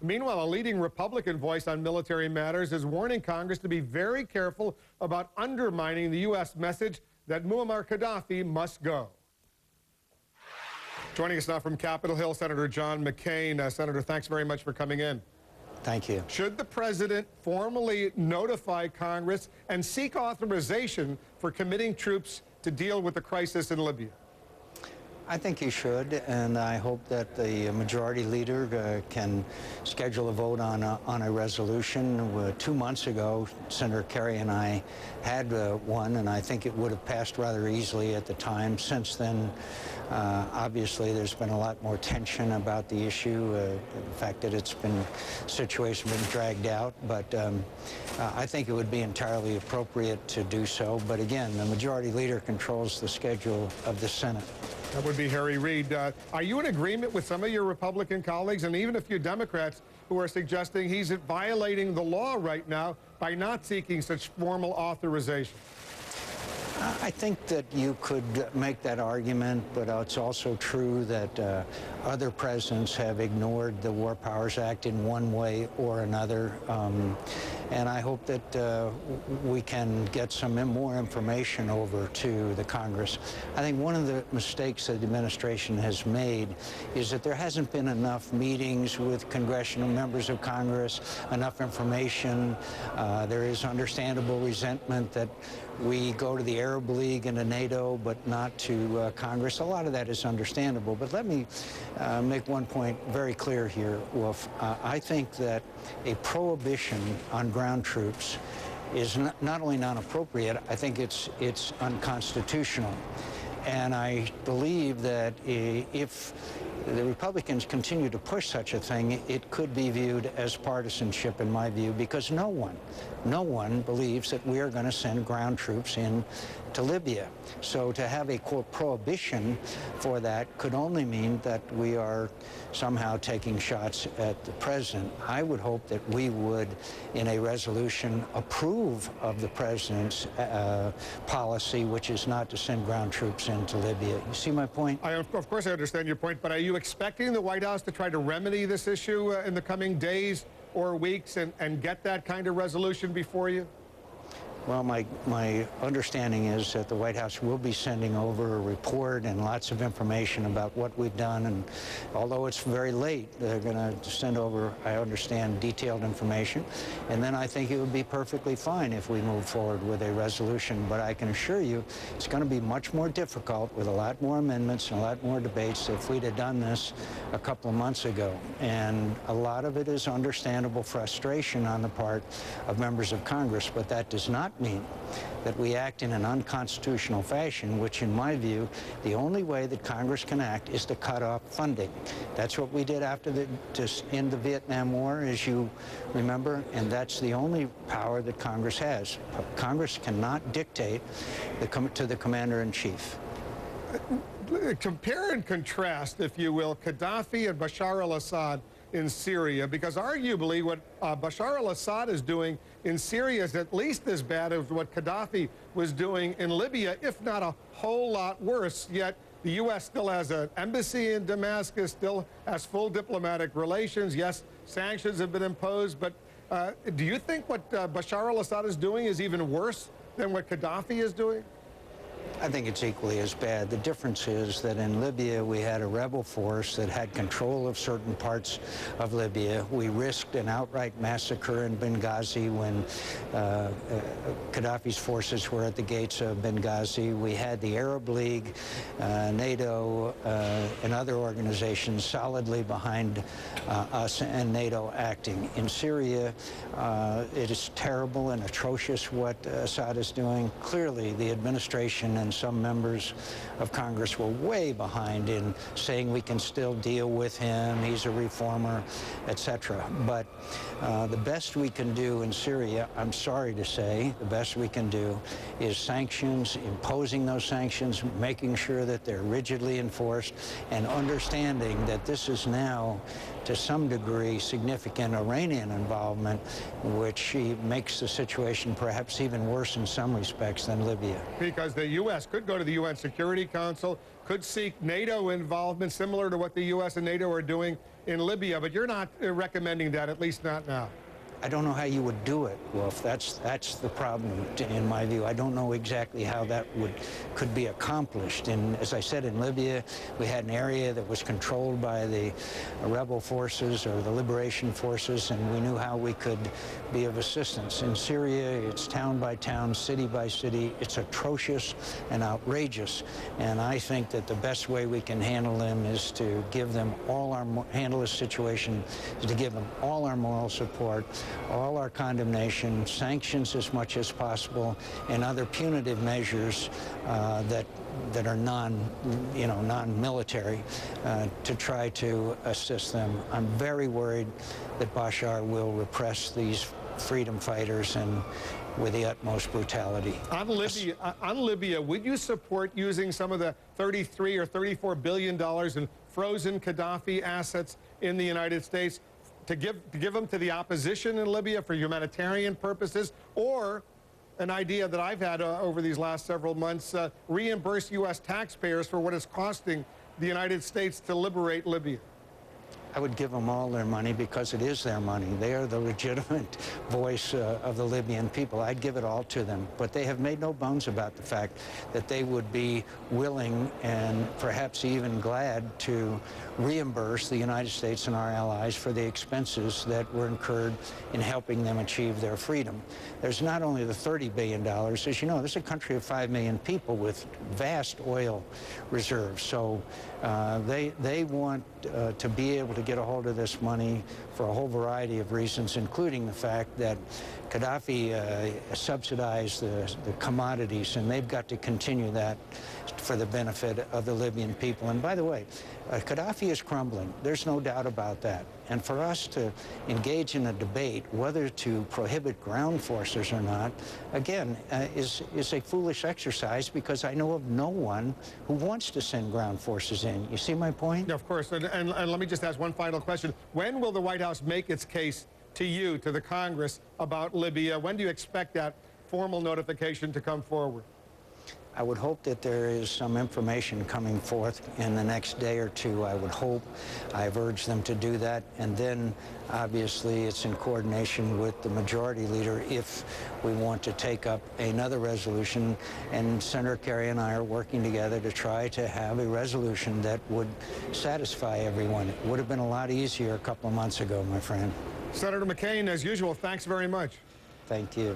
Meanwhile, a leading Republican voice on military matters is warning Congress to be very careful about undermining the U.S. message that Muammar Gaddafi must go. Joining us now from Capitol Hill, Senator John McCAIN. Senator, thanks very much for coming in. Thank you. Should the president formally notify Congress and seek authorization for committing troops to deal with the crisis in Libya? I think he should, and I hope that the majority leader can schedule a vote on a resolution. 2 months ago, Senator Kerry and I had one, and I think it would have passed rather easily at the time. Since then, obviously, there's been a lot more tension about the issue, the fact that situation been dragged out, but I think it would be entirely appropriate to do so. But again, the majority leader controls the schedule of the Senate. That would be Harry Reid. Are you in agreement with some of your Republican colleagues and even a few Democrats who are suggesting he's violating the law right now by not seeking such formal authorization? I think that you could make that argument, but it's also true that other presidents have ignored the War Powers Act in one way or another. And I hope that we can get some more information over to the Congress. I think one of the mistakes that the administration has made is that there hasn't been enough meetings with congressional members of Congress, enough information. There is understandable resentment that we go to the Arab League and to NATO, but not to Congress. A lot of that is understandable. But let me make one point very clear here, Wolf. I think that a prohibition on ground troops is not only non-appropriate, I think it's unconstitutional. And I believe that if the Republicans continue to push such a thing, it could be viewed as partisanship, in my view, because no one believes that we are going to send ground troops in to Libya. So to have a, quote, prohibition for that could only mean that we are somehow taking shots at the president. I would hope that we would, in a resolution, approve of the president's policy, which is not to send ground troops into Libya. You see my point? Of course I understand your point, but are you expecting the White House to try to remedy this issue in the coming days or weeks and get that kind of resolution before you? Well, my understanding is that the White House will be sending over a report and lots of information about what we've done. And although it's very late, they're going to send over, I understand, detailed information. And then I think it would be perfectly fine if we move forward with a resolution. But I can assure you it's going to be much more difficult with a lot more amendments and a lot more debates if we'd have done this a couple of months ago. And a lot of it is understandable frustration on the part of members of Congress, but that does not mean that we act in an unconstitutional fashion, which in my view, the only way that Congress can act is to cut off funding. That's what we did after to end the Vietnam War, as you remember, and that's the only power that Congress has. Congress cannot dictate to the commander-in-chief. Compare and contrast, if you will, Gaddafi and Bashar al-Assad in Syria, because arguably what Bashar al-Assad is doing in Syria is at least as bad as what Gaddafi was doing in Libya, if not a whole lot worse. Yet the U.S. still has an embassy in Damascus, still has full diplomatic relations. Yes, sanctions have been imposed, but do you think what Bashar al-Assad is doing is even worse than what Gaddafi is doing? I think it's equally as bad. The difference is that in Libya, we had a rebel force that had control of certain parts of Libya. We risked an outright massacre in Benghazi when Gaddafi's forces were at the gates of Benghazi. We had the Arab League, NATO, and other organizations solidly behind us and NATO acting. In Syria, it is terrible and atrocious what Assad is doing. Clearly, the administration and some members of Congress were way behind in saying we can still deal with him, he's a reformer, etc. But the best we can do in Syria, I'm sorry to say, the best we can do is sanctions, imposing those sanctions, making sure that they're rigidly enforced, and understanding that this is now to some degree, significant Iranian involvement, which makes the situation perhaps even worse in some respects than Libya. Because the U.S. could go to the UN Security Council, could seek NATO involvement, similar to what the U.S. and NATO are doing in Libya, but you're not recommending that, at least not now. I don't know how you would do it, Wolf. That's the problem, in my view. I don't know exactly how that could be accomplished. And as I said, in Libya, we had an area that was controlled by the rebel forces or the liberation forces, and we knew how we could be of assistance. In Syria, it's town by town, city by city. It's atrocious and outrageous. And I think that the best way we can handle them is to give them handle this situation, is to give them all our moral support, all our condemnation, sanctions as much as possible, and other punitive measures that are non-military to try to assist them. I'm very worried that Bashar will repress these freedom fighters and with the utmost brutality. On Libya, would you support using some of the $33 or $34 billion in frozen Gaddafi assets in the United States to give them to the opposition in Libya for humanitarian purposes, or an idea that I've had over these last several months, reimburse U.S. taxpayers for what it's costing the United States to liberate Libya? I would give them all their money because it is their money. They are the legitimate voice of the Libyan people. I'd give it all to them. But they have made no bones about the fact that they would be willing and perhaps even glad to reimburse the United States and our allies for the expenses that were incurred in helping them achieve their freedom. There's not only the $30 billion. As you know, this is a country of 5 million people with vast oil reserves. So they want to be able to get a hold of this money for a whole variety of reasons, including the fact that Gaddafi subsidized the commodities, and they've got to continue that for the benefit of the Libyan people. And by the way, Gaddafi is crumbling. There's no doubt about that. And for us to engage in a debate whether to prohibit ground forces or not, again, is a foolish exercise, because I know of no one who wants to send ground forces in. You see my point? Yeah, of course. And let me just ask one final question. When will the White House make its case to you, to the Congress, about Libya? When do you expect that formal notification to come forward? I would hope that there is some information coming forth in the next day or two. I would hope. I've urged them to do that. And then, obviously, it's in coordination with the majority leader if we want to take up another resolution. And Senator Kerry and I are working together to try to have a resolution that would satisfy everyone. It would have been a lot easier a couple of months ago, my friend. Senator McCAIN, as usual, thanks very much. Thank you.